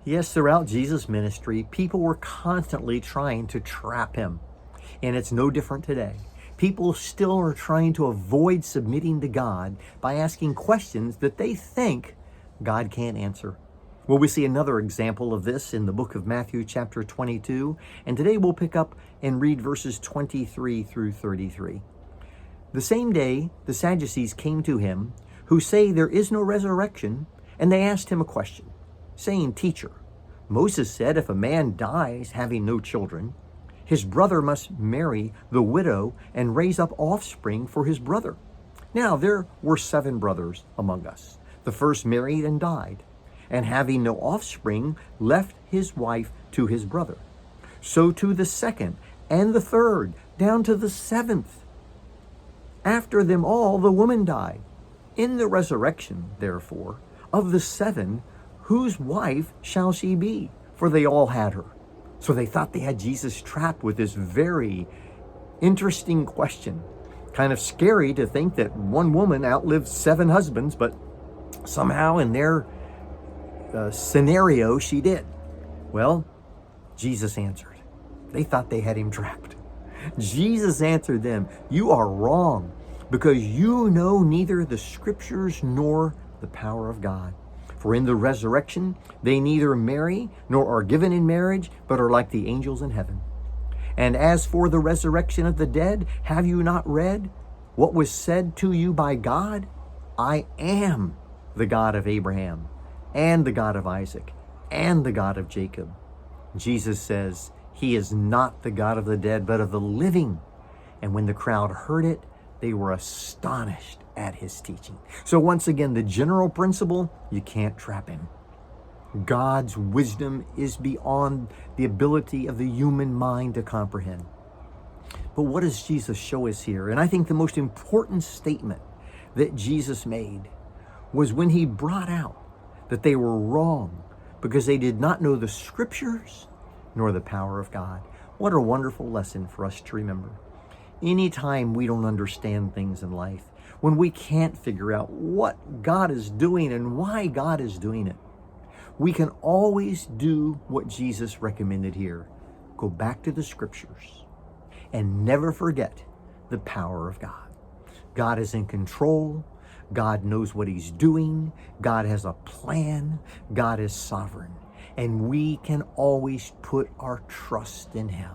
Yes, throughout Jesus' ministry, people were constantly trying to trap him. And it's no different today. People still are trying to avoid submitting to God by asking questions that they think God can't answer. Well, we see another example of this in the book of Matthew chapter 22. And today we'll pick up and read verses 23 through 33. The same day, the Sadducees came to him, who say there is no resurrection, and they asked him a question, saying, Teacher, Moses said if a man dies having no children, his brother must marry the widow and raise up offspring for his brother. Now there were 7 brothers among us. The first married and died, and having no offspring, left his wife to his brother. So to the second and the third, down to the 7th. After them all, the woman died. In the resurrection, therefore, of the 7, whose wife shall she be? For they all had her. So they thought they had Jesus trapped with this very interesting question. Kind of scary to think that one woman outlived 7 husbands, but somehow in their scenario, she did. Well, Jesus answered. They thought they had him trapped. Jesus answered them, You are wrong, because you know neither the scriptures nor the power of God. For in the resurrection, they neither marry nor are given in marriage, but are like the angels in heaven. And as for the resurrection of the dead, have you not read what was said to you by God? I am the God of Abraham, and the God of Isaac, and the God of Jacob. Jesus says he is not the God of the dead, but of the living. And when the crowd heard it, they were astonished at his teaching. So once again, the general principle, you can't trap him. God's wisdom is beyond the ability of the human mind to comprehend. But what does Jesus show us here? And I think the most important statement that Jesus made was when he brought out that they were wrong because they did not know the scriptures nor the power of God. What a wonderful lesson for us to remember. Anytime we don't understand things in life, when we can't figure out what God is doing and why God is doing it, we can always do what Jesus recommended here. Go back to the scriptures and never forget the power of God. God is in control. God knows what he's doing. God has a plan. God is sovereign. And we can always put our trust in him.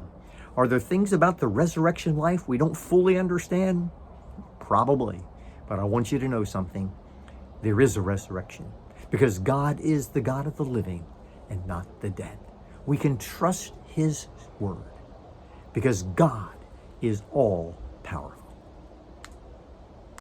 Are there things about the resurrection life we don't fully understand? Probably. But I want you to know something. There is a resurrection because God is the God of the living and not the dead. We can trust his word because God is all powerful.